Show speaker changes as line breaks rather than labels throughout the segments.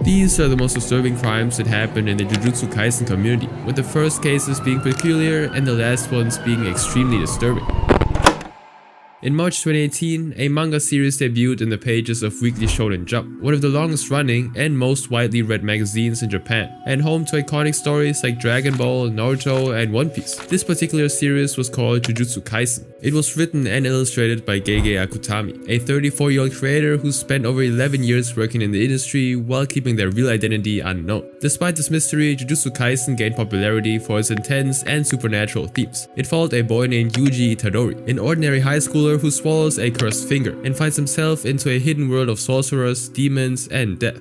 These are the most disturbing crimes that happen in the Jujutsu Kaisen community, with the first cases being peculiar and the last ones being extremely disturbing. In March 2018, a manga series debuted in the pages of Weekly Shonen Jump, one of the longest running and most widely read magazines in Japan, and home to iconic stories like Dragon Ball, Naruto, and One Piece. This particular series was called Jujutsu Kaisen. It was written and illustrated by Gege Akutami, a 34-year-old creator who spent over 11 years working in the industry while keeping their real identity unknown. Despite this mystery, Jujutsu Kaisen gained popularity for its intense and supernatural themes. It followed a boy named Yuji Itadori, an ordinary high schooler who swallows a cursed finger and finds himself into a hidden world of sorcerers, demons, and death.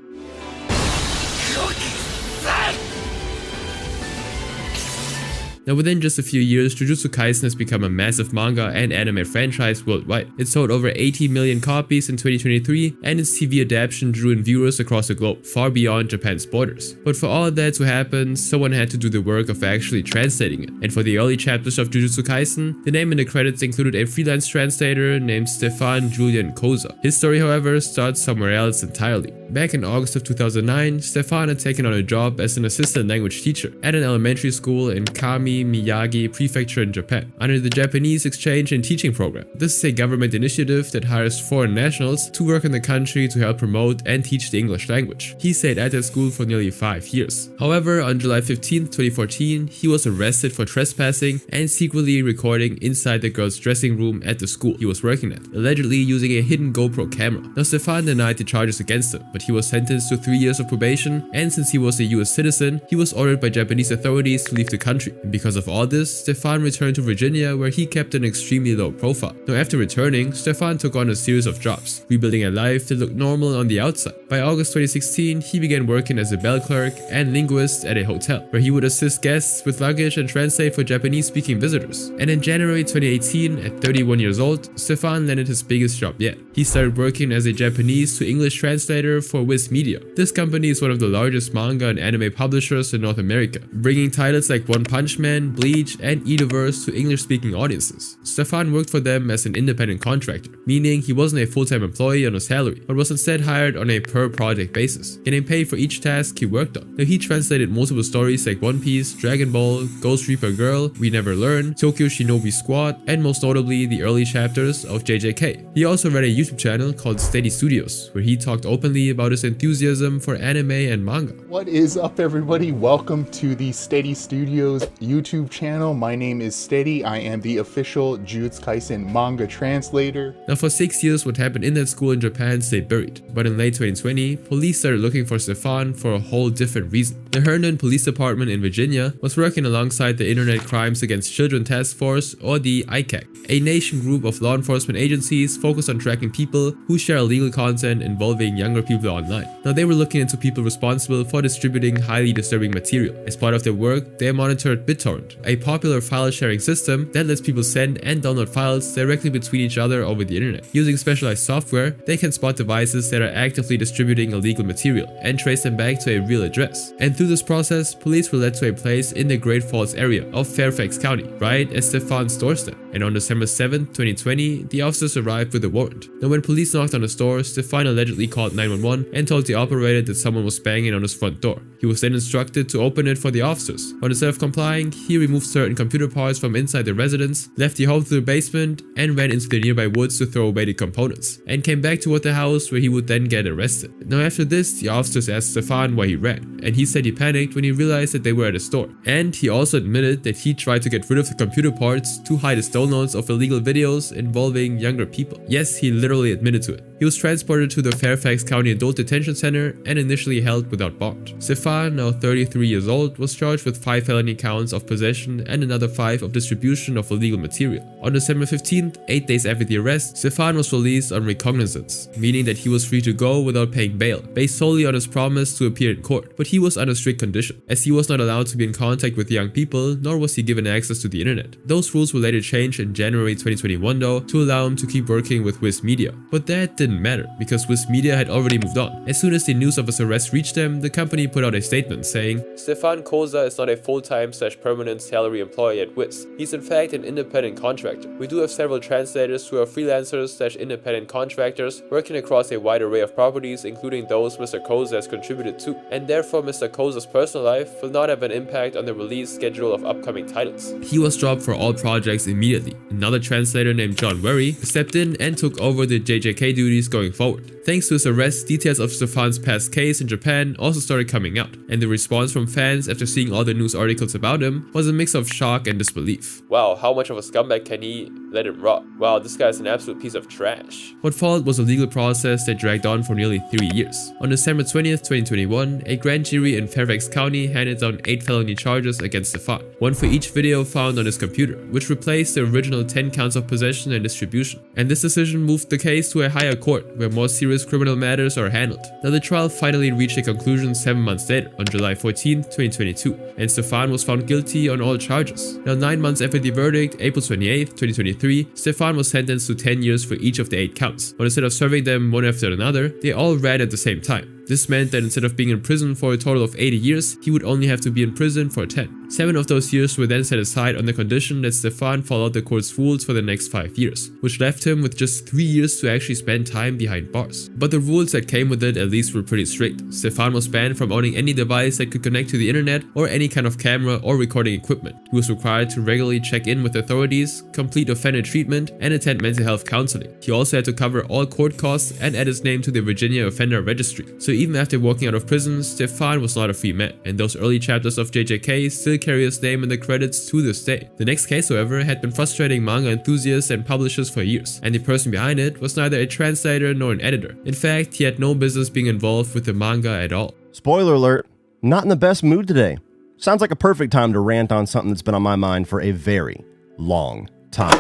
Now, within just a few years, Jujutsu Kaisen has become a massive manga and anime franchise worldwide. It sold over 80 million copies in 2023, and its TV adaptation drew in viewers across the globe, far beyond Japan's borders. But for all that to happen, someone had to do the work of actually translating it. And for the early chapters of Jujutsu Kaisen, the name in the credits included a freelance translator named Stefan Koza. His story, however, starts somewhere else entirely. Back in August of 2009, Stefan had taken on a job as an assistant language teacher at an elementary school in Kami Miyagi Prefecture in Japan, under the Japanese Exchange and Teaching Program. This is a government initiative that hires foreign nationals to work in the country to help promote and teach the English language. He stayed at that school for nearly 5 years. However, on July 15, 2014, he was arrested for trespassing and secretly recording inside the girls' dressing room at the school he was working at, allegedly using a hidden GoPro camera. Now, Stefan denied the charges against him, but he was sentenced to 3 years of probation, and since he was a US citizen, he was ordered by Japanese authorities to leave the country. And because of all this, Stefan returned to Virginia, where he kept an extremely low profile. Now, after returning, Stefan took on a series of jobs, rebuilding a life that looked normal on the outside. By August 2016, he began working as a bell clerk and linguist at a hotel, where he would assist guests with luggage and translate for Japanese-speaking visitors. And in January 2018, at 31 years old, Stefan landed his biggest job yet. He started working as a Japanese to English translator for Viz Media. This company is one of the largest manga and anime publishers in North America, bringing titles like One Punch Man, Bleach, and Ediverse to English-speaking audiences. Stefan worked for them as an independent contractor, meaning he wasn't a full-time employee on a salary, but was instead hired on a per-project basis, getting paid for each task he worked on. Now, he translated multiple stories like One Piece, Dragon Ball, Ghost Reaper Girl, We Never Learn, Tokyo Shinobi Squad, and most notably the early chapters of JJK. He also ran a YouTube channel called Steady Studios, where he talked openly about his enthusiasm for anime and manga.
What is up, everybody? Welcome to the Steady Studios YouTube channel. My name is Steady. I am the official Jujutsu Kaisen manga translator.
Now, for 6 years, what happened in that school in Japan stayed buried. But in late 2020, police started looking for Stefan for a whole different reason. The Herndon Police Department in Virginia was working alongside the Internet Crimes Against Children Task Force, or the ICAC, a nation group of law enforcement agencies focused on tracking people who share illegal content involving younger people online. Now, they were looking into people responsible for distributing highly disturbing material. As part of their work, they monitored BitTorrent, a popular file sharing system that lets people send and download files directly between each other over the internet. Using specialized software, they can spot devices that are actively distributing illegal material and trace them back to a real address. And through this process, police were led to a place in the Great Falls area of Fairfax County, right at Stefan's doorstep. And on December 7, 2020, the officers arrived with a warrant. Now, when police knocked on the door, Stefan allegedly called 911 and told the operator that someone was banging on his front door. He was then instructed to open it for the officers. But instead of complying, he removed certain computer parts from inside the residence, left the home through the basement, and ran into the nearby woods to throw away the components, and came back toward the house, where he would then get arrested. Now, after this, the officers asked Stefan why he ran, and he said he panicked when he realized that they were at a store. And he also admitted that he tried to get rid of the computer parts to hide his downloads of illegal videos involving younger people. Yes, he literally admitted to it. He was transported to the Fairfax County Adult Detention Center and initially held without bond. Stefan, now 33 years old, was charged with 5 felony counts of possession and another 5 of distribution of illegal material. On December 15th, 8 days after the arrest, Stefan was released on recognizance, meaning that he was free to go without paying bail, based solely on his promise to appear in court. But he was under strict condition, as he was not allowed to be in contact with young people, nor was he given access to the internet. Those rules were later changed rearranged in January 2021 though to allow him to keep working with Viz Media. But that didn't matter because Viz Media had already moved on. As soon as the news of his arrest reached them, the company put out a statement saying, "Stefan Koza is not a full-time/permanent salary employee at Viz. He's in fact an independent contractor. We do have several translators who are freelancers/independent contractors working across a wide array of properties, including those Mr. Koza has contributed to, and therefore Mr. Koza's personal life will not have an impact on the release schedule of upcoming titles." He was dropped for all projects immediately. Another translator named John Werry stepped in and took over the JJK duties going forward. Thanks to his arrest, details of Stefan's past case in Japan also started coming out, and the response from fans after seeing all the news articles about him was a mix of shock and disbelief. Wow, how much of a scumbag can he let him rot? Wow, this guy's an absolute piece of trash. What followed was a legal process that dragged on for nearly 3 years. On December 20th, 2021, a grand jury in Fairfax County handed down 8 felony charges against Stefan, one for each video found on his computer, which replaced the original 10 counts of possession and distribution. And this decision moved the case to a higher court, where more serious criminal matters are handled. Now the trial finally reached a conclusion 7 months later, on July 14th, 2022, and Stefan was found guilty on all charges. Now 9 months after the verdict, April 28th, 2023, Stefan was sentenced to 10 years for each of the 8 counts, but instead of serving them one after another, they all ran at the same time. This meant that instead of being in prison for a total of 80 years, he would only have to be in prison for 10. 7 of those years were then set aside on the condition that Stefan followed the court's rules for the next 5 years, which left him with just 3 years to actually spend time behind bars. But the rules that came with it at least were pretty strict. Stefan was banned from owning any device that could connect to the internet or any kind of camera or recording equipment. He was required to regularly check in with authorities, complete offender treatment, and attend mental health counseling. He also had to cover all court costs and add his name to the Virginia Offender Registry. So even after walking out of prison, Stefan was not a free man, and those early chapters of JJK still carry his name in the credits to this day. The next case, however, had been frustrating manga enthusiasts and publishers for years, and the person behind it was neither a translator nor an editor. In fact, he had no business being involved with the manga at all.
Spoiler alert, not in the best mood today. Sounds like a perfect time to rant on something that's been on my mind for a very long time.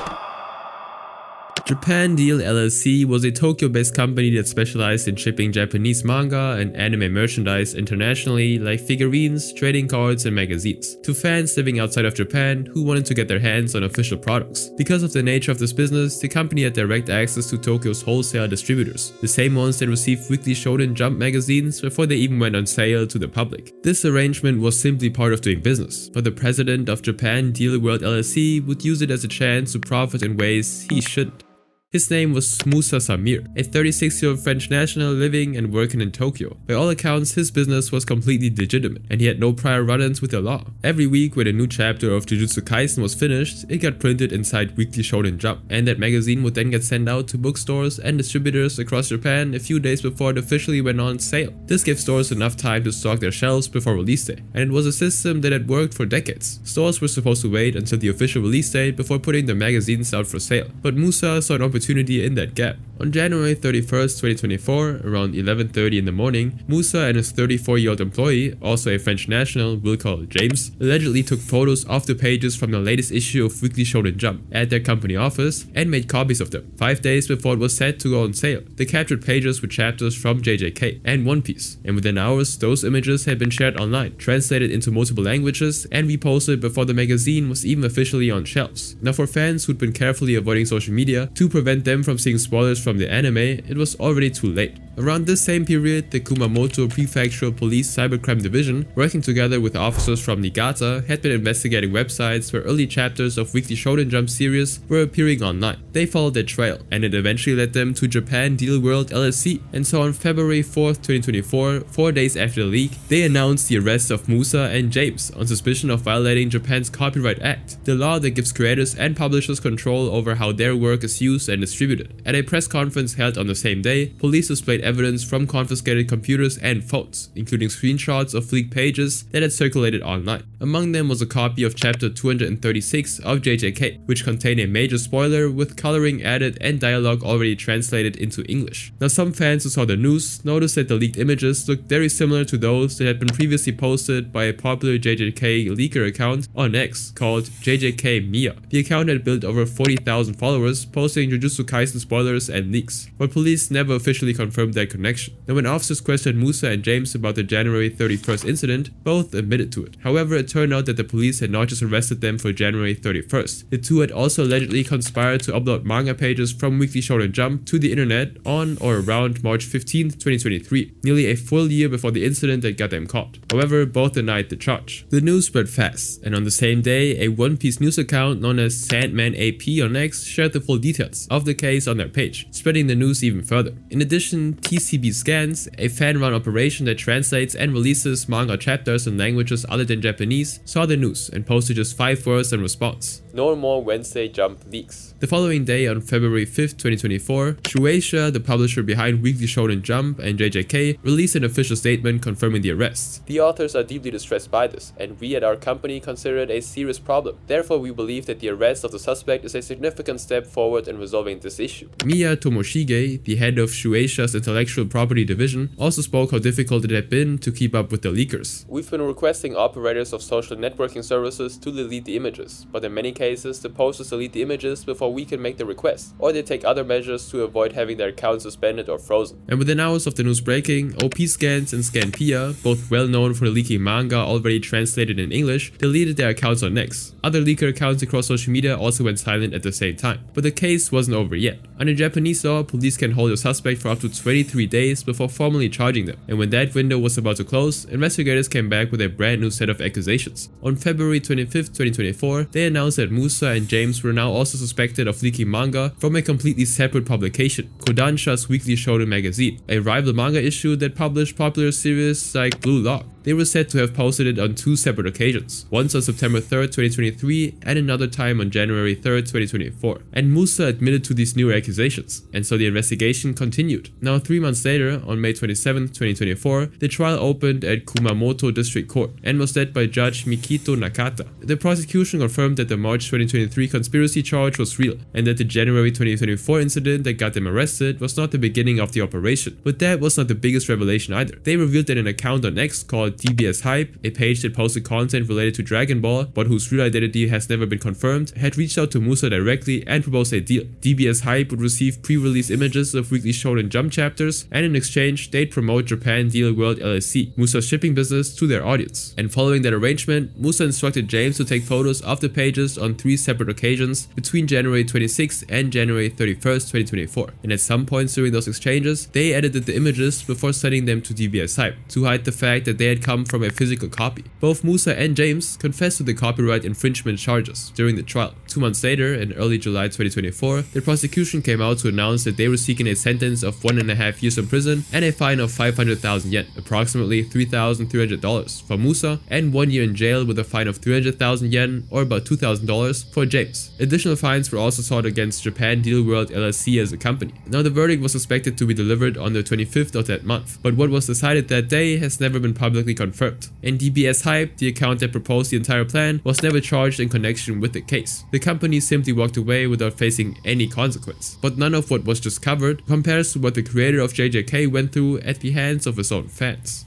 Japan Deal LLC was a Tokyo-based company that specialized in shipping Japanese manga and anime merchandise internationally, like figurines, trading cards, and magazines, to fans living outside of Japan who wanted to get their hands on official products. Because of the nature of this business, the company had direct access to Tokyo's wholesale distributors, the same ones that received weekly Shonen Jump magazines before they even went on sale to the public. This arrangement was simply part of doing business, but the president of Japan Deal World LLC would use it as a chance to profit in ways he shouldn't. His name was Moussa Samir, a 36-year-old French national living and working in Tokyo. By all accounts, his business was completely legitimate, and he had no prior run-ins with the law. Every week when a new chapter of Jujutsu Kaisen was finished, it got printed inside Weekly Shonen Jump, and that magazine would then get sent out to bookstores and distributors across Japan a few days before it officially went on sale. This gave stores enough time to stock their shelves before release day, and it was a system that had worked for decades. Stores were supposed to wait until the official release date before putting their magazines out for sale, but Moussa saw an opportunity in that gap. On January 31st, 2024, around 11:30 in the morning, Moussa and his 34-year-old employee, also a French national, we'll call James, allegedly took photos of the pages from the latest issue of Weekly Shonen Jump at their company office and made copies of them. 5 days before it was set to go on sale, the captured pages were chapters from JJK and One Piece, and within hours, those images had been shared online, translated into multiple languages, and reposted before the magazine was even officially on shelves. Now, for fans who'd been carefully avoiding social media to prevent them from seeing spoilers from the anime, it was already too late. Around this same period, the Kumamoto Prefectural Police Cybercrime Division, working together with officers from Niigata, had been investigating websites where early chapters of Weekly Shonen Jump series were appearing online. They followed their trail, and it eventually led them to Japan Deal World LLC. And so on February 4th, 2024, 4 days after the leak, they announced the arrest of Moussa and James on suspicion of violating Japan's Copyright Act, the law that gives creators and publishers control over how their work is used and distributed. At a press conference held on the same day, police displayed evidence from confiscated computers and phones, including screenshots of leaked pages that had circulated online. Among them was a copy of chapter 236 of JJK, which contained a major spoiler with coloring added and dialogue already translated into English. Now, some fans who saw the news noticed that the leaked images looked very similar to those that had been previously posted by a popular JJK leaker account on X called JJK Mia. The account had built over 40,000 followers, posting Jujutsu Kaisen spoilers and leaks, but police never officially confirmed that connection. Now when officers questioned Musa and James about the January 31st incident, both admitted to it. However, it turned out that the police had not just arrested them for January 31st. The two had also allegedly conspired to upload manga pages from Weekly Shonen Jump to the internet on or around March 15, 2023, nearly a full year before the incident that got them caught. However, both denied the charge. The news spread fast, and on the same day, a One Piece news account known as Sandman AP on X shared the full details of the case on their page, spreading the news even further. In addition, TCB Scans, a fan-run operation that translates and releases manga chapters in languages other than Japanese, saw the news and posted just 5 words in response: "No more Wednesday Jump leaks." The following day, on February 5th, 2024, Shueisha, the publisher behind Weekly Shonen Jump and JJK, released an official statement confirming the arrests. "The authors are deeply distressed by this, and we at our company consider it a serious problem. Therefore, we believe that the arrest of the suspect is a significant step forward in resolving this issue." Miya Tomoshige, the head of Shueisha's intellectual property division, also spoke how difficult it had been to keep up with the leakers. "We've been requesting operators of social networking services to delete the images, but in many cases, the posters delete the images before we can make the request, or they take other measures to avoid having their accounts suspended or frozen." And within hours of the news breaking, OP Scans and Scanpia, both well known for leaking manga already translated in English, deleted their accounts on X. Other leaker accounts across social media also went silent at the same time. But the case wasn't over yet. Under Japanese law, police can hold a suspect for up to 23 days before formally charging them. And when that window was about to close, investigators came back with a brand new set of accusations. On February 25th, 2024, they announced that Musa and James were now also suspected of leaking manga from a completely separate publication, Kodansha's Weekly Shonen magazine, a rival manga issue that published popular series like Blue Lock. They were said to have posted it on 2 separate occasions, once on September 3rd, 2023 and another time on January 3rd, 2024. And Musa admitted to these new accusations, and so the investigation continued. Now 3 months later, on May 27th, 2024, the trial opened at Kumamoto District Court and was led by Judge Mikito Nakata. The prosecution confirmed that the March 2023 conspiracy charge was real, and that the January 2024 incident that got them arrested was not the beginning of the operation. But that was not the biggest revelation either. They revealed that an account on X called DBS Hype, a page that posted content related to Dragon Ball but whose real identity has never been confirmed, had reached out to Musa directly and proposed a deal. DBS Hype would receive pre-release images of Weekly Shonen Jump chapters, and in exchange they'd promote Japan Deal World LLC, Musa's shipping business, to their audience. And following that arrangement, Musa instructed James to take photos of the pages on 3 separate occasions between January 26th and January 31st, 2024. And at some points during those exchanges, they edited the images before sending them to DBS Hype to hide the fact that they had come from a physical copy. Both Musa and James confessed to the copyright infringement charges during the trial. 2 months later, in early July 2024, the prosecution came out to announce that they were seeking a sentence of 1.5 years in prison and a fine of 500,000 yen, approximately $3,300 for Musa, and 1 year in jail with a fine of 300,000 yen, or about $2,000 for James. Additional fines were also sought against Japan Deal World LLC as a company. Now the verdict was expected to be delivered on the 25th of that month, but what was decided that day has never been publicly confirmed. And DBS Hype, the account that proposed the entire plan, was never charged in connection with the case. The company simply walked away without facing any consequence. But none of what was just covered compares to what the creator of JJK went through at the hands of his own fans.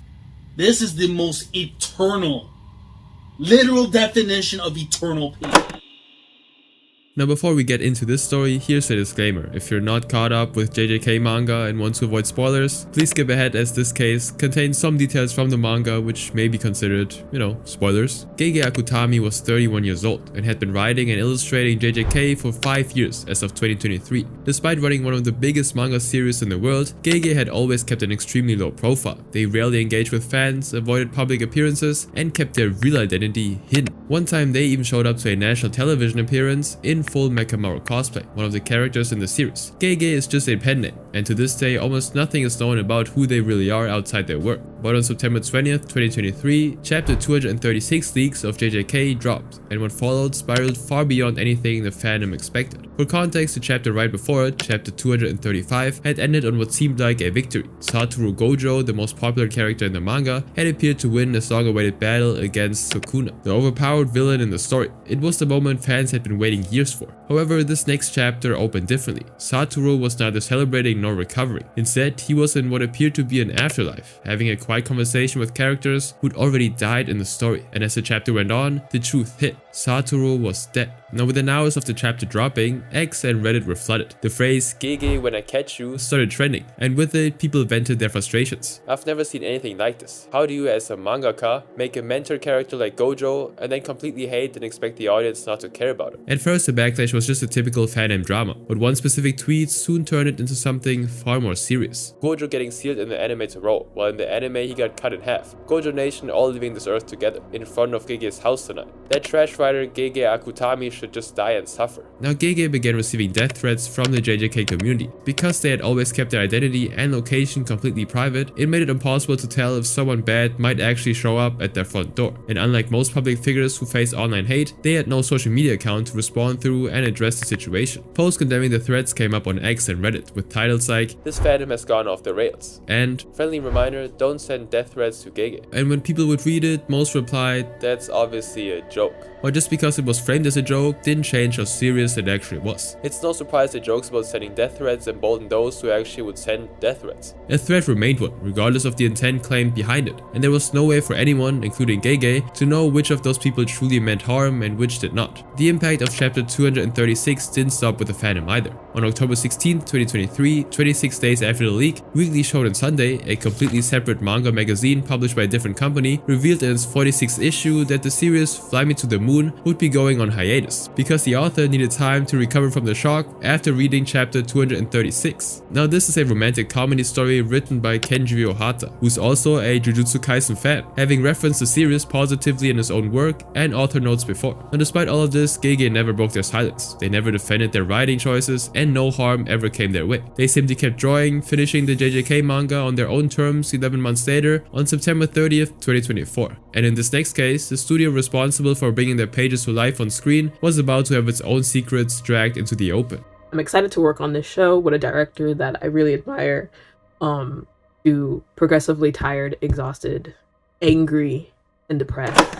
This is the most eternal, literal definition of eternal pain.
Now before we get into this story, here's a disclaimer. If you're not caught up with JJK manga and want to avoid spoilers, please skip ahead, as this case contains some details from the manga which may be considered, spoilers. Gege Akutami was 31 years old and had been writing and illustrating JJK for 5 years as of 2023. Despite running one of the biggest manga series in the world, Gege had always kept an extremely low profile. They rarely engaged with fans, avoided public appearances, and kept their real identity hidden. One time they even showed up to a national television appearance in full Mekamaru cosplay, one of the characters in the series. Gege is just a pen name, and to this day almost nothing is known about who they really are outside their work. But on September 20th, 2023, chapter 236 leaks of JJK dropped, and what followed spiraled far beyond anything the fandom expected. For context, the chapter right before it, chapter 235, had ended on what seemed like a victory. Satoru Gojo, the most popular character in the manga, had appeared to win a long-awaited battle against Sukuna, the overpowered villain in the story. It was the moment fans had been waiting years for. However, this next chapter opened differently. Satoru was neither celebrating nor recovering. Instead, he was in what appeared to be an afterlife, having a quiet conversation with characters who'd already died in the story. And as the chapter went on, the truth hit. Satoru was dead. Now within hours of the chapter dropping, X and Reddit were flooded. The phrase "Gege when I catch you" started trending, and with it, people vented their frustrations. "I've never seen anything like this. How do you as a mangaka make a mentor character like Gojo and then completely hate and expect the audience not to care about it?" At first the backlash was just a typical fandom drama, but one specific tweet soon turned it into something far more serious. Gojo getting sealed in the Animator role, while in the anime he got cut in half. Gojo Nation all leaving this earth together, in front of Gege's house tonight. That trash writer Gege Akutami should just die and suffer. Now Gege began receiving death threats from the JJK community. Because they had always kept their identity and location completely private, it made it impossible to tell if someone bad might actually show up at their front door. And unlike most public figures who face online hate, they had no social media account to respond through and address the situation. Posts condemning the threats came up on X and Reddit with titles like "This fandom has gone off the rails" and "Friendly reminder, don't send death threats to Gege." And when people would read it, most replied, "That's obviously a joke." Or just because it was framed as a joke didn't change how serious it actually was. It's no surprise that jokes about sending death threats emboldened those who actually would send death threats. A threat remained one, regardless of the intent claimed behind it, and there was no way for anyone, including Gege, to know which of those people truly meant harm and which did not. The impact of chapter 236 didn't stop with the fandom either. On October 16, 2023, 26 days after the leak, Weekly Shonen Sunday, a completely separate manga magazine published by a different company, revealed in its 46th issue that the series Fly Me to the Moon would be going on hiatus, because the author needed time to recover from the shock after reading chapter 236. Now this is a romantic comedy story written by Kenjiro Ohata, who's also a Jujutsu Kaisen fan, having referenced the series positively in his own work and author notes before. Now despite all of this, Gege never broke their silence. They never defended their writing choices, and no harm ever came their way. They simply kept drawing, finishing the JJK manga on their own terms 11 months later on September 30th, 2024. And in this next case, the studio responsible for bringing their pages to life on screen was about to have its own secrets dragged into the open.
I'm excited to work on this show with a director that I really admire, to progressively tired, exhausted, angry, and depressed.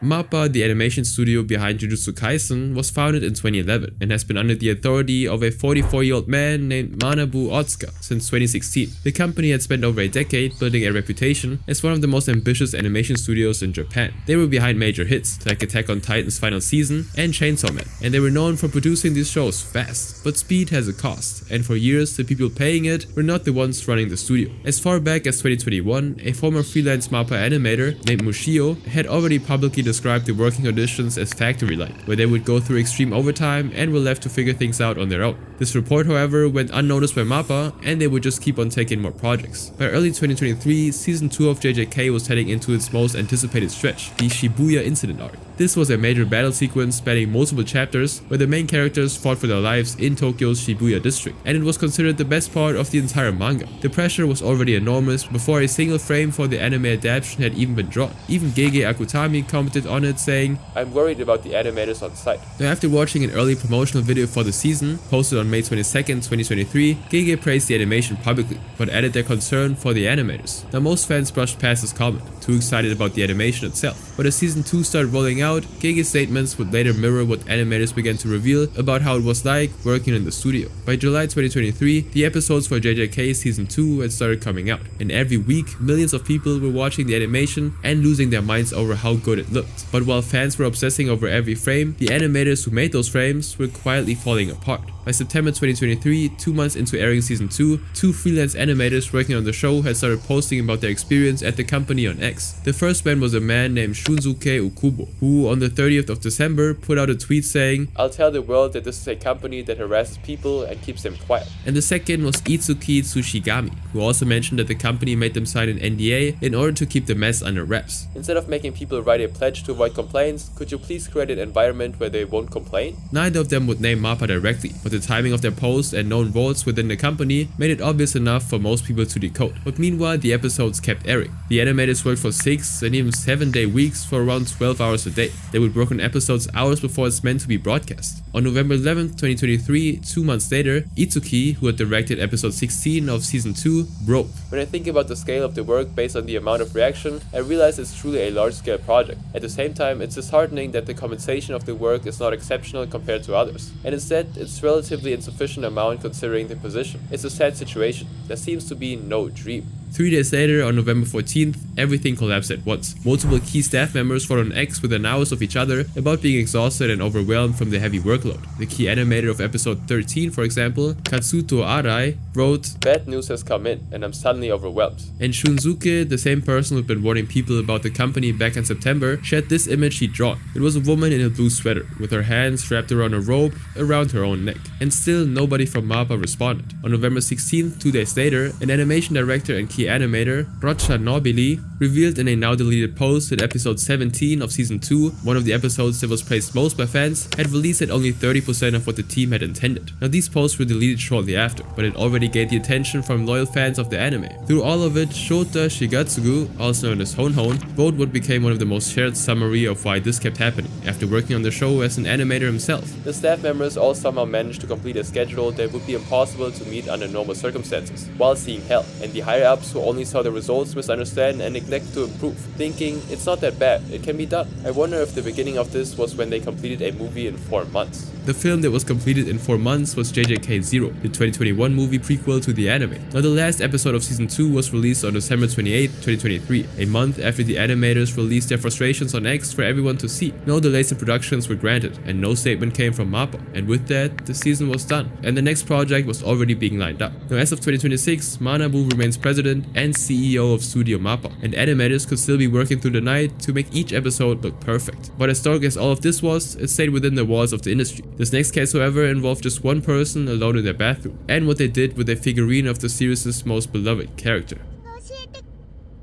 MAPPA, the animation studio behind Jujutsu Kaisen, was founded in 2011 and has been under the authority of a 44-year-old man named Manabu Otsuka since 2016. The company had spent over a decade building a reputation as one of the most ambitious animation studios in Japan. They were behind major hits like Attack on Titan's final season and Chainsaw Man, and they were known for producing these shows fast. But speed has a cost, and for years the people paying it were not the ones running the studio. As far back as 2021, a former freelance MAPPA animator named Mushio had already publicly described the working conditions as factory-like, where they would go through extreme overtime and were left to figure things out on their own. This report, however, went unnoticed by MAPPA, and they would just keep on taking more projects. By early 2023, season 2 of JJK was heading into its most anticipated stretch, the Shibuya incident arc. This was a major battle sequence spanning multiple chapters where the main characters fought for their lives in Tokyo's Shibuya district, and it was considered the best part of the entire manga. The pressure was already enormous before a single frame for the anime adaptation had even been drawn. Even Gege Akutami commented on it, saying, "I'm worried about the animators on site." Now, after watching an early promotional video for the season, posted on May 22nd, 2023, Gege praised the animation publicly, but added their concern for the animators. Now, most fans brushed past this comment, too excited about the animation itself. But as season 2 started rolling out, Gege's statements would later mirror what animators began to reveal about how it was like working in the studio. By July 2023, the episodes for JJK season 2 had started coming out, and every week, millions of people were watching the animation and losing their minds over how good it looked. But while fans were obsessing over every frame, the animators who made those frames were quietly falling apart. By September 2023, 2 months into airing season 2, 2 freelance animators working on the show had started posting about their experience at the company on X. The first man was a man named Shunsuke Ukubo, who on the 30th of December put out a tweet saying, "I'll tell the world that this is a company that harasses people and keeps them quiet." And the second was Itsuki Tsushigami, who also mentioned that the company made them sign an NDA in order to keep the mess under wraps. "Instead of making people write a pledge to avoid complaints, could you please create an environment where they won't complain?" Neither of them would name MAPPA directly, but the timing of their posts and known roles within the company made it obvious enough for most people to decode. But meanwhile, the episodes kept airing. The animators worked for 6 and even 7-day weeks for around 12 hours a day. They would work on episodes hours before it's meant to be broadcast. On November 11th, 2023, 2 months later, Itsuki, who had directed episode 16 of season 2, broke. "When I think about the scale of the work based on the amount of reaction, I realize it's truly a large-scale project. At the same time, it's disheartening that the compensation of the work is not exceptional compared to others, and instead, it's relatively insufficient amount considering the position. It's a sad situation. There seems to be no dream." 3 days later, on November 14th, everything collapsed at once. Multiple key staff members fought on X within hours of each other about being exhausted and overwhelmed from the heavy workload. The key animator of episode 13, for example, Katsuto Arai, wrote, "Bad news has come in, and I'm suddenly overwhelmed." And Shunsuke, the same person who'd been warning people about the company back in September, shared this image he'd drawn. It was a woman in a blue sweater, with her hands wrapped around a rope around her own neck. And still nobody from MAPPA responded. On November 16th, 2 days later, an animation director and key animator, Rocha Nobili, revealed in a now deleted post that episode 17 of season 2, one of the episodes that was praised most by fans, had released at only 30% of what the team had intended. Now these posts were deleted shortly after, but it already gained the attention from loyal fans of the anime. Through all of it, Shota Shigatsugu, also known as Honhon, wrote what became one of the most shared summary of why this kept happening, after working on the show as an animator himself. The staff members all somehow managed to complete a schedule that would be impossible to meet under normal circumstances, while seeing hell, and the higher-ups who only saw the results misunderstand and neglect to improve, thinking, it's not that bad, it can be done. I wonder if the beginning of this was when they completed a movie in 4 months. The film that was completed in 4 months was JJK 0, the 2021 movie prequel to the anime. Now the last episode of season 2 was released on December 28, 2023, a month after the animators released their frustrations on X for everyone to see. No delays in productions were granted, and no statement came from MAPPA, and with that, the season was done, and the next project was already being lined up. Now as of 2026, Manabu remains president and CEO of Studio MAPPA, and animators could still be working through the night to make each episode look perfect. But as dark as all of this was, it stayed within the walls of the industry. This next case, however, involved just one person alone in their bathroom, and what they did with a figurine of the series' most beloved character.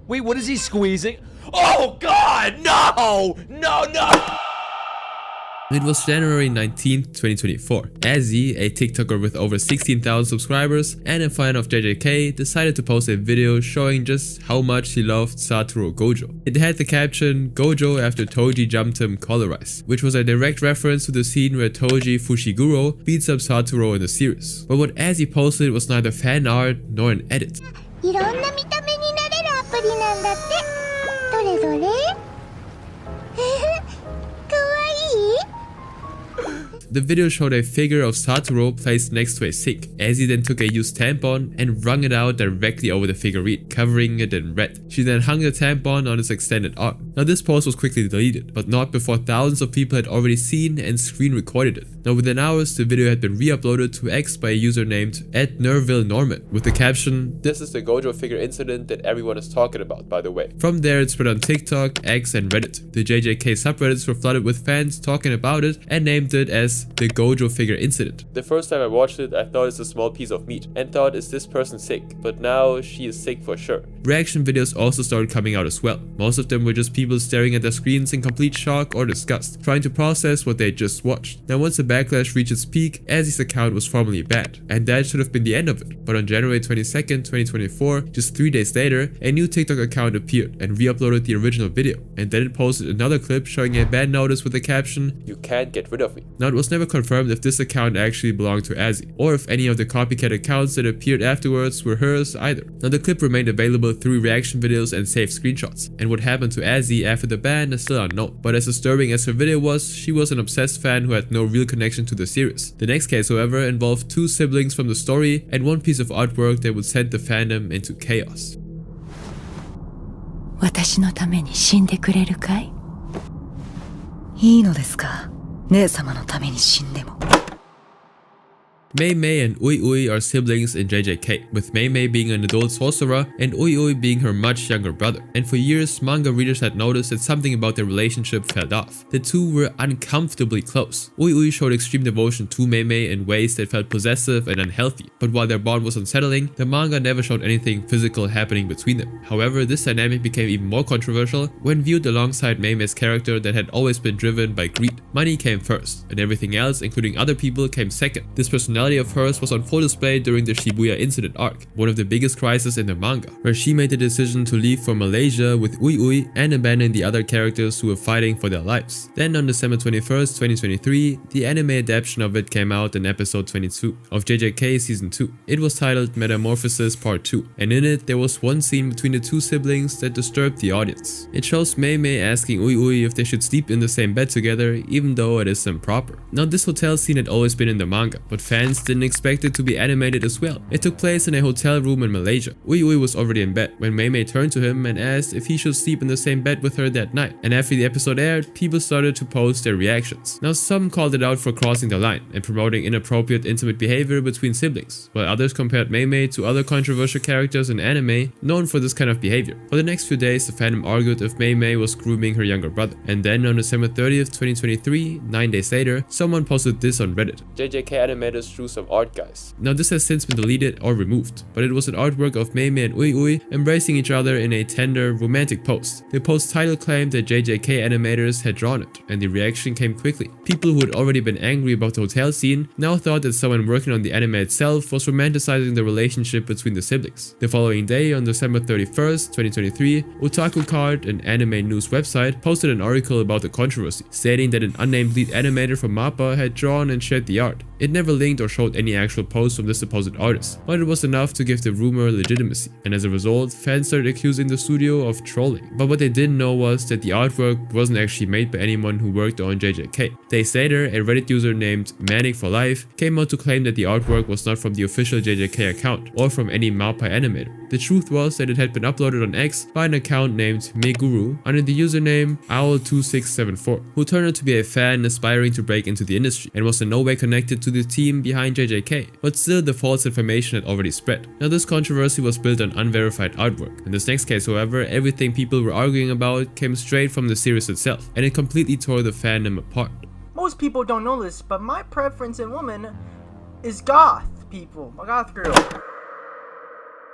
Wait, what is he squeezing? Oh god, no! No, no!
It was January 19th, 2024. Azzy, a TikToker with over 16,000 subscribers and a fan of JJK, decided to post a video showing just how much he loved Satoru Gojo. It had the caption, "Gojo after Toji jumped him colorize," which was a direct reference to the scene where Toji Fushiguro beats up Satoru in the series. But what Azzy posted was neither fan art nor an edit.
いろんな見た目になれるアプリなんだって。どれどれ？かわいい？
The video showed a figure of Satoru placed next to a sink. Azzy then took a used tampon and wrung it out directly over the figurine, covering it in red. She then hung the tampon on its extended arm. Now this post was quickly deleted, but not before thousands of people had already seen and screen recorded it. Now within hours, the video had been re-uploaded to X by a user named @NervilleNorman with the caption, "This is the Gojo figure incident that everyone is talking about, by the way." From there, it spread on TikTok, X, and Reddit. The JJK subreddits were flooded with fans talking about it and named it as the Gojo figure incident. The first time I watched it, I thought it's a small piece of meat and thought, is this person sick? But now she is sick for sure. Reaction videos also started coming out as well. Most of them were just people staring at their screens in complete shock or disgust, trying to process what they just watched. Now once the backlash reached its peak, Azzy's account was formally banned, and that should have been the end of it. But on January 22nd, 2024, just 3 days later, a new TikTok account appeared and re-uploaded the original video, and then it posted another clip showing a ban notice with the caption, "You can't get rid of me." Now it was never confirmed if this account actually belonged to Azzy, or if any of the copycat accounts that appeared afterwards were hers either. Now the clip remained available through reaction videos and saved screenshots, and what happened to Azzy after the ban is still unknown. But as disturbing as her video was, she was an obsessed fan who had no real connection to the series. The next case, however, involved 2 siblings from the story and one piece of artwork that would send the fandom into chaos.
私のために死んでくれるかい？いいのですか？姉様のために死んでも。
Mei and Ui are siblings in JJK, with Mei being an adult sorcerer and Ui being her much younger brother. And for years, manga readers had noticed that something about their relationship fell off. The two were uncomfortably close. Ui showed extreme devotion to Mei in ways that felt possessive and unhealthy, but while their bond was unsettling, the manga never showed anything physical happening between them. However, this dynamic became even more controversial when viewed alongside Mei's character that had always been driven by greed. Money came first, and everything else, including other people, came second. This personality of hers was on full display during the Shibuya incident arc, one of the biggest crises in the manga, where she made the decision to leave for Malaysia with Ui and abandon the other characters who were fighting for their lives. Then on December 21st, 2023, the anime adaptation of it came out in episode 22 of JJK season 2. It was titled Metamorphosis Part 2, and in it there was one scene between the two siblings that disturbed the audience. It shows Mei asking Ui if they should sleep in the same bed together, even though it is improper. Now this hotel scene had always been in the manga, but fans fans didn't expect it to be animated as well. It took place in a hotel room in Malaysia. Ui was already in bed when Mei turned to him and asked if he should sleep in the same bed with her that night. And after the episode aired, people started to post their reactions. Now some called it out for crossing the line and promoting inappropriate intimate behavior between siblings, while others compared Mei to other controversial characters in anime known for this kind of behavior. For the next few days, the fandom argued if Mei was grooming her younger brother. And then on December 30th, 2023, 9 days later, someone posted this on Reddit. JJK animators drew some art, guys. Now this has since been deleted or removed, but it was an artwork of Mei and Ui embracing each other in a tender, romantic pose. The post title claimed that JJK animators had drawn it, and the reaction came quickly. People who had already been angry about the hotel scene now thought that someone working on the anime itself was romanticizing the relationship between the siblings. The following day, on December 31st, 2023, Otaku Card, an anime news website, posted an article about the controversy, stating that an unnamed lead animator from MAPPA had drawn and shared the art. It never linked or showed any actual posts from the supposed artist, but it was enough to give the rumor legitimacy, and as a result, fans started accusing the studio of trolling. But what they didn't know was that the artwork wasn't actually made by anyone who worked on JJK. Days later, a Reddit user named Manic4Life came out to claim that the artwork was not from the official JJK account or from any MAPPA animator. The truth was that it had been uploaded on X by an account named Meguru under the username Owl2674, who turned out to be a fan aspiring to break into the industry and was in no way connected to the team behind JJK, but still the false information had already spread. Now this controversy was built on unverified artwork. In this next case, however, everything people were arguing about came straight from the series itself, and it completely tore the fandom apart.
Most people don't know this, but my preference in women is goth people, a goth girl.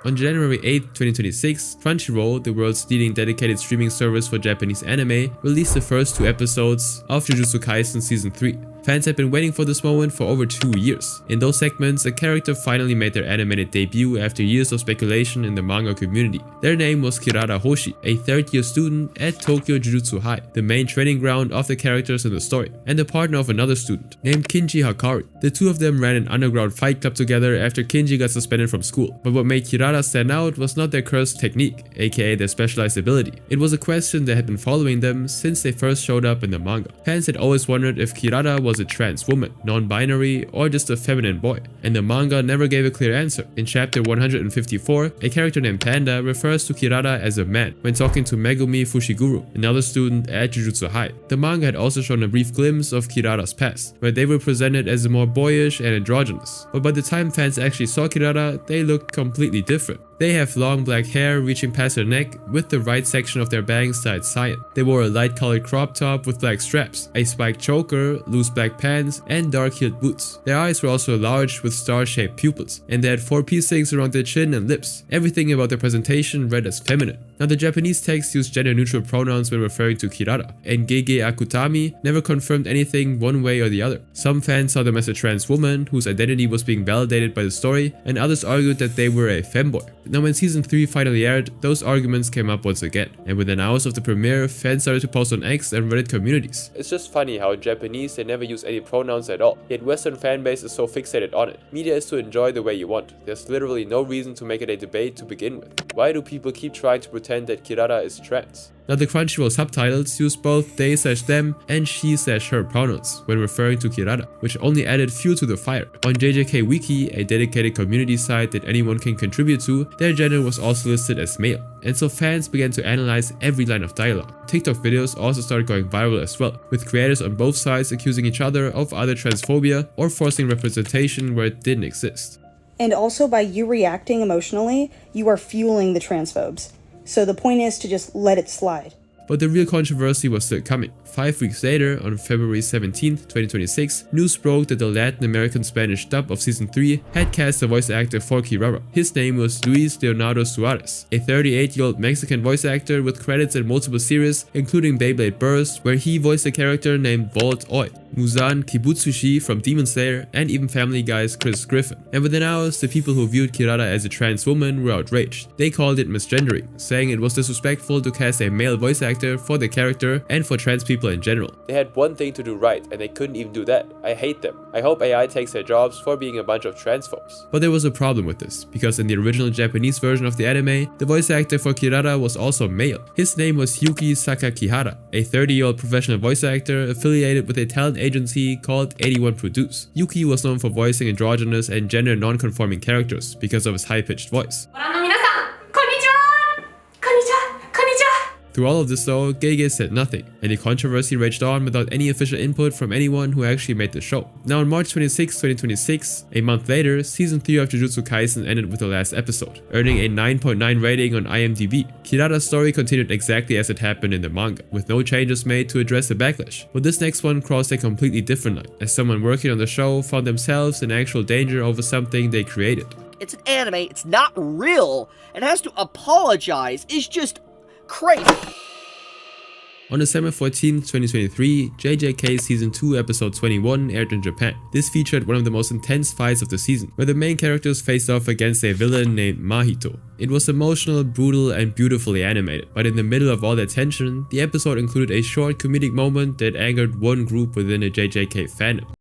On January 8, 2026, Crunchyroll, the world's leading dedicated streaming service for Japanese anime, released the first 2 episodes of Jujutsu Kaisen Season 3. Fans had been waiting for this moment for over 2 years. In those segments, a character finally made their animated debut after years of speculation in the manga community. Their name was Kirara Hoshi, a 3rd-year student at Tokyo Jujutsu High, the main training ground of the characters in the story, and the partner of another student named Kinji Hakari. The two of them ran an underground fight club together after Kinji got suspended from school. But what made Kirara stand out was not their cursed technique, aka their specialized ability. It was a question that had been following them since they first showed up in the manga. Fans had always wondered if Kirara was a trans woman, non-binary, or just a feminine boy, and the manga never gave a clear answer. In chapter 154, a character named Panda refers to Kirara as a man when talking to Megumi Fushiguro, another student at Jujutsu High. The manga had also shown a brief glimpse of Kirara's past, where they were presented as more boyish and androgynous, but by the time fans actually saw Kirara, they looked completely different. They have long black hair reaching past their neck, with the right section of their bangs dyed cyan. They wore a light colored crop top with black straps, a spiked choker, loose black pants, and dark-heeled boots. Their eyes were also large with star-shaped pupils, and they had 4 piercings around their chin and lips. Everything about their presentation read as feminine. Now the Japanese text used gender-neutral pronouns when referring to Kirara, and Gege Akutami never confirmed anything one way or the other. Some fans saw them as a trans woman whose identity was being validated by the story, and others argued that they were a femboy. Now when season 3 finally aired, those arguments came up once again, and within hours of the premiere, fans started to post on X and Reddit communities. It's just funny how in Japanese they never use any pronouns at all, yet Western fanbase is so fixated on it. Media is to enjoy the way you want. There's literally no reason to make it a debate to begin with. Why do people keep trying to pretend that Kirara is trans? Now the Crunchyroll subtitles use both they/them and she/her pronouns when referring to Kirara, which only added fuel to the fire. On JJK Wiki, a dedicated community site that anyone can contribute to, their gender was also listed as male, and so fans began to analyze every line of dialogue. TikTok videos also started going viral as well, with creators on both sides accusing each other of either transphobia or forcing representation where it didn't exist.
And also by you reacting emotionally, you are fueling the transphobes. So the point is to just let it slide.
But the real controversy was still coming. 5 weeks later, on February 17, 2026, news broke that the Latin American Spanish dub of Season 3 had cast a voice actor for Kirara. His name was Luis Leonardo Suarez, a 38-year-old Mexican voice actor with credits in multiple series, including Beyblade Burst, where he voiced a character named Bolt Oi, Muzan Kibutsushi from Demon Slayer, and even Family Guy's Chris Griffin. And within hours, the people who viewed Kirara as a trans woman were outraged. They called it misgendering, saying it was disrespectful to cast a male voice actor actor for the character and for trans people in general. They had one thing to do right and they couldn't even do that. I hate them. I hope AI takes their jobs for being a bunch of transphobes. But there was a problem with this, because in the original Japanese version of the anime, the voice actor for Kirara was also male. His name was Yuki Sakakihara, a 30-year-old professional voice actor affiliated with a talent agency called 81 Produce. Yuki was known for voicing androgynous and gender non-conforming characters because of his high-pitched voice. Through all of this though, Gege said nothing, and the controversy raged on without any official input from anyone who actually made the show. Now on March 26, 2026, a month later, season 3 of Jujutsu Kaisen ended with the last episode, earning a 9.9 rating on IMDb. Kirara's story continued exactly as it happened in the manga, with no changes made to address the backlash. But this next one crossed a completely different line, as someone working on the show found themselves in actual danger over something they created.
It's an anime, it's not real, and has to apologize. It's just crazy.
On December 14, 2023, JJK Season 2 Episode 21 aired in Japan. This featured one of the most intense fights of the season, where the main characters faced off against a villain named Mahito. It was emotional, brutal, and beautifully animated, but in the middle of all that tension, the episode included a short comedic moment that angered one group within the JJK fandom.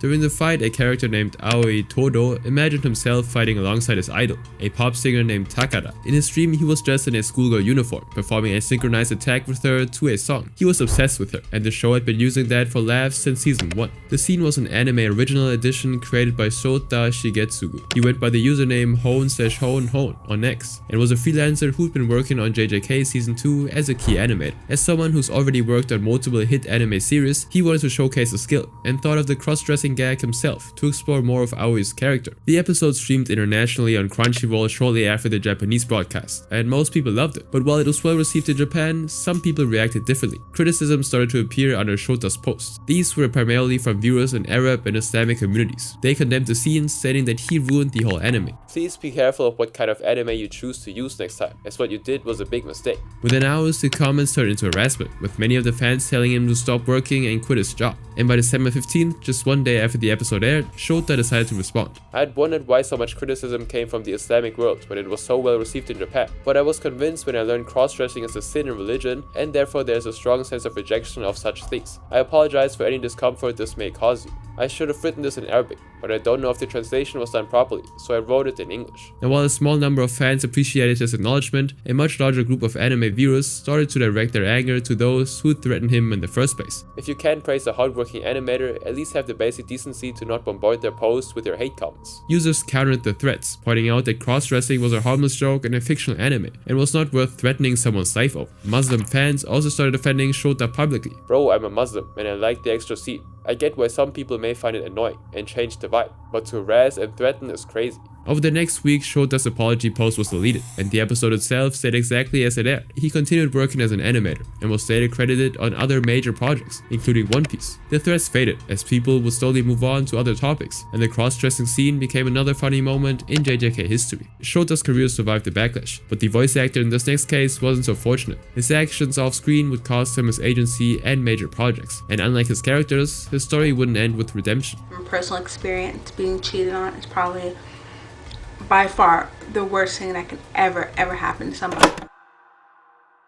During the fight, a character named Aoi Todo imagined himself fighting alongside his idol, a pop singer named Takara. In his dream, he was dressed in a schoolgirl uniform, performing a synchronized attack with her to a song. He was obsessed with her, and the show had been using that for laughs since season 1. The scene was an anime original edition created by Shota Shigetsugu. He went by the username hone/hone on X, and was a freelancer who'd been working on JJK Season 2 as a key animator. As someone who's already worked on multiple hit anime series, he wanted to showcase his skill, and thought of the cross-dressing gag himself to explore more of Aoi's character. The episode streamed internationally on Crunchyroll shortly after the Japanese broadcast, and most people loved it. But while it was well received in Japan, some people reacted differently. Criticism started to appear under Shota's posts. These were primarily from viewers in Arab and Islamic communities. They condemned the scene, stating that he ruined the whole anime. Please be careful of what kind of anime you choose to use next time, as what you did was a big mistake. Within hours, the comments turned into harassment, with many of the fans telling him to stop working and quit his job. And by December 15th, just one day after the episode aired, Shota decided to respond. I had wondered why so much criticism came from the Islamic world when it was so well received in Japan, but I was convinced when I learned cross-dressing is a sin in religion, and therefore there is a strong sense of rejection of such things. I apologize for any discomfort this may cause you. I should have written this in Arabic, but I don't know if the translation was done properly, so I wrote it in English. And while a small number of fans appreciated his acknowledgement, a much larger group of anime viewers started to direct their anger to those who threatened him in the first place. If you can't praise a hardworking animator, at least have the basic decency to not bombard their posts with your hate comments. Users countered the threats, pointing out that cross-dressing was a harmless joke in a fictional anime, and was not worth threatening someone's life over. Muslim fans also started defending Shota publicly. Bro, I'm a Muslim, and I like the extra seat. I get why some people may find it annoying and change the vibe, but to harass and threaten is crazy. Over the next week, Shota's apology post was deleted, and the episode itself stayed exactly as it aired. He continued working as an animator, and was later credited on other major projects, including One Piece. The threats faded, as people would slowly move on to other topics, and the cross-dressing scene became another funny moment in JJK history. Shota's career survived the backlash, but the voice actor in this next case wasn't so fortunate. His actions off-screen would cost him his agency and major projects, and unlike his characters, his story wouldn't end with redemption.
From personal experience, being cheated on is probably by far the worst thing that could ever happen to somebody.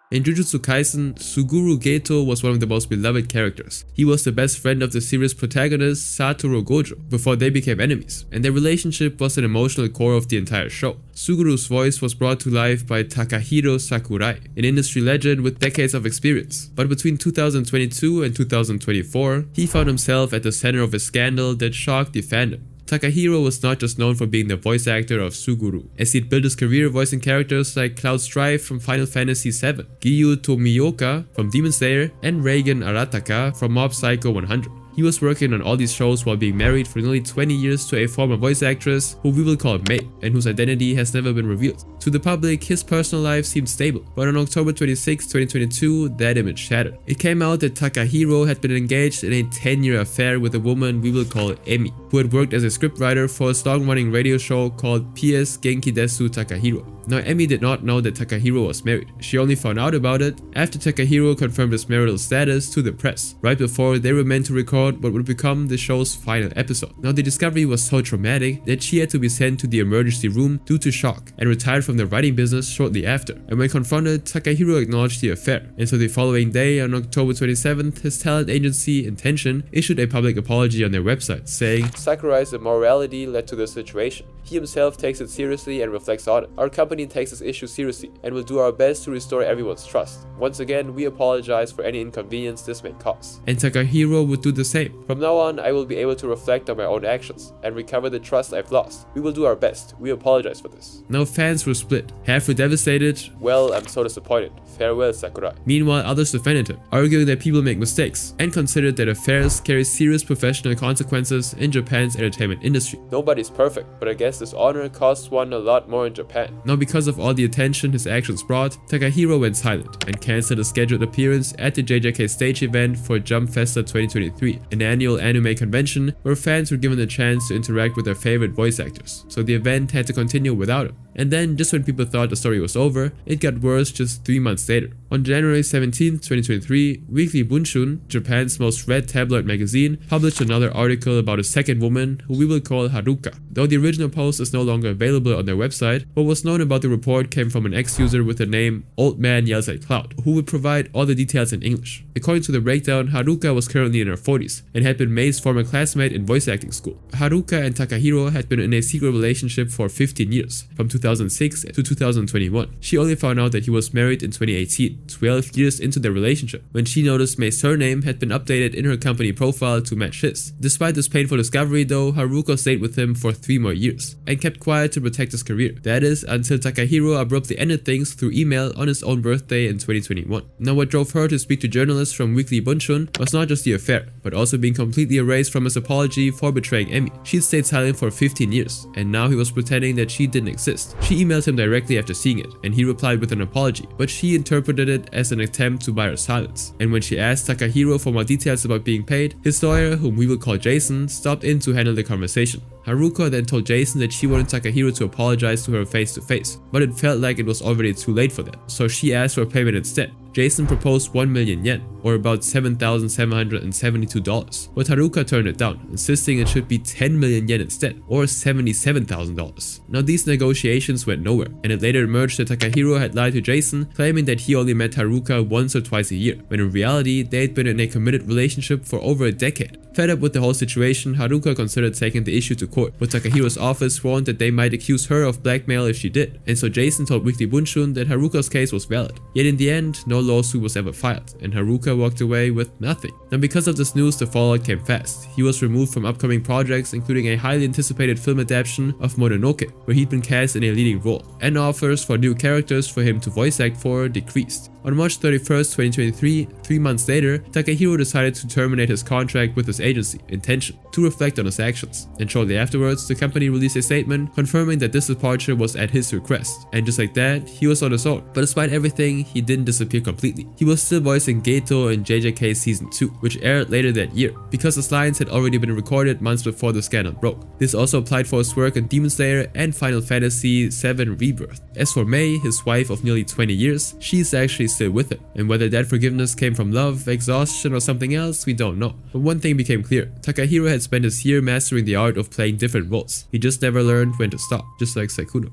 In Jujutsu Kaisen, Suguru Geto was one of the most beloved characters. He was the best friend of the series protagonist Satoru Gojo before they became enemies, and their relationship was an emotional core of the entire show. Suguru's voice was brought to life by Takahiro Sakurai, an industry legend with decades of experience. But between 2022 and 2024, he found himself at the center of a scandal that shocked the fandom. Takahiro was not just known for being the voice actor of Suguru, as he'd built his career voicing characters like Cloud Strife from Final Fantasy VII, Giyu Tomioka from Demon Slayer, and Reigen Arataka from Mob Psycho 100. He was working on all these shows while being married for nearly 20 years to a former voice actress who we will call Mei, and whose identity has never been revealed. To the public, his personal life seemed stable, but on October 26, 2022, that image shattered. It came out that Takahiro had been engaged in a 10-year affair with a woman we will call Emi, who had worked as a scriptwriter for a long-running radio show called PS Genki Desu Takahiro. Now, Emi did not know that Takahiro was married. She only found out about it after Takahiro confirmed his marital status to the press, right before they were meant to record what would become the show's final episode. Now, the discovery was so traumatic that she had to be sent to the emergency room due to shock and retired from the writing business shortly after. And when confronted, Takahiro acknowledged the affair. And so the following day, on October 27th, his talent agency, Intention, issued a public apology on their website, saying, "Sakurai's immorality led to this situation. He himself takes it seriously and reflects on it. Our company takes this issue seriously and will do our best to restore everyone's trust. Once again, we apologize for any inconvenience this may cause." And Takahiro would do the same. "From now on, I will be able to reflect on my own actions and recover the trust I've lost. We will do our best. We apologize for this." Now, fans were split. Half were devastated. "Well, I'm so disappointed. Farewell, Sakurai." Meanwhile, others defended him, arguing that people make mistakes and considered that affairs carry serious professional consequences in Japan's entertainment industry. "Nobody's perfect, but I guess this honor costs one a lot more in Japan." Now, because of all the attention his actions brought, Takahiro went silent and cancelled a scheduled appearance at the JJK stage event for Jump Festa 2023, an annual anime convention where fans were given the chance to interact with their favorite voice actors, so the event had to continue without him. And then, just when people thought the story was over, it got worse just 3 months later. On January 17, 2023, Weekly Bunshun, Japan's most read tabloid magazine, published another article about a second woman who we will call Haruka. Though the original post is no longer available on their website, what was known about the report came from an ex-user with the name Old Man Yells at Cloud, who would provide all the details in English. According to the breakdown, Haruka was currently in her 40s and had been Mei's former classmate in voice acting school. Haruka and Takahiro had been in a secret relationship for 15 years, from 2006 to 2021. She only found out that he was married in 2018, 12 years into their relationship, when she noticed Mei's surname had been updated in her company profile to match his. Despite this painful discovery though, Haruka stayed with him for 3 more years and kept quiet to protect his career. That is, until Takahiro abruptly ended things through email on his own birthday in 2021. Now, what drove her to speak to journalists from Weekly Bunshun was not just the affair, but also being completely erased from his apology for betraying Emi. She'd stayed silent for 15 years, and now he was pretending that she didn't exist. She emailed him directly after seeing it, and he replied with an apology, but she interpreted it as an attempt to buy her silence. And when she asked Takahiro for more details about being paid, his lawyer, whom we will call Jason, stopped in to handle the conversation. Haruka then told Jason that she wanted Takahiro to apologize to her face to face, but it felt like it was already too late for that, so she asked for payment instead. Jason proposed 1 million yen, or about $7,772, but Haruka turned it down, insisting it should be 10 million yen instead, or $77,000. Now, these negotiations went nowhere, and it later emerged that Takahiro had lied to Jason, claiming that he only met Haruka once or twice a year, when in reality they had been in a committed relationship for over a decade. Fed up with the whole situation, Haruka considered taking the issue to court, but Takahiro's office warned that they might accuse her of blackmail if she did, and so Jason told Weekly Bunshun that Haruka's case was valid. Yet in the end, no lawsuit was ever filed, and Haruka walked away with nothing. And because of this news, the fallout came fast. He was removed from upcoming projects, including a highly anticipated film adaptation of Mononoke, where he'd been cast in a leading role, and offers for new characters for him to voice act for decreased. On March 31st, 2023, 3 months later, Takahiro decided to terminate his contract with his agency, Intention, to reflect on his actions. And shortly afterwards, the company released a statement confirming that this departure was at his request. And just like that, he was on his own. But despite everything, he didn't disappear completely. He was still voicing Geto in JJK Season 2, which aired later that year, because his lines had already been recorded months before the scandal broke. This also applied for his work in Demon Slayer and Final Fantasy VII Rebirth. As for Mei, his wife of nearly 20 years, she's actually still with him, and whether that forgiveness came from love, exhaustion, or something else, we don't know. But one thing became clear: Takahiro had spent his year mastering the art of playing different roles. He just never learned when to stop, just like Sakuno.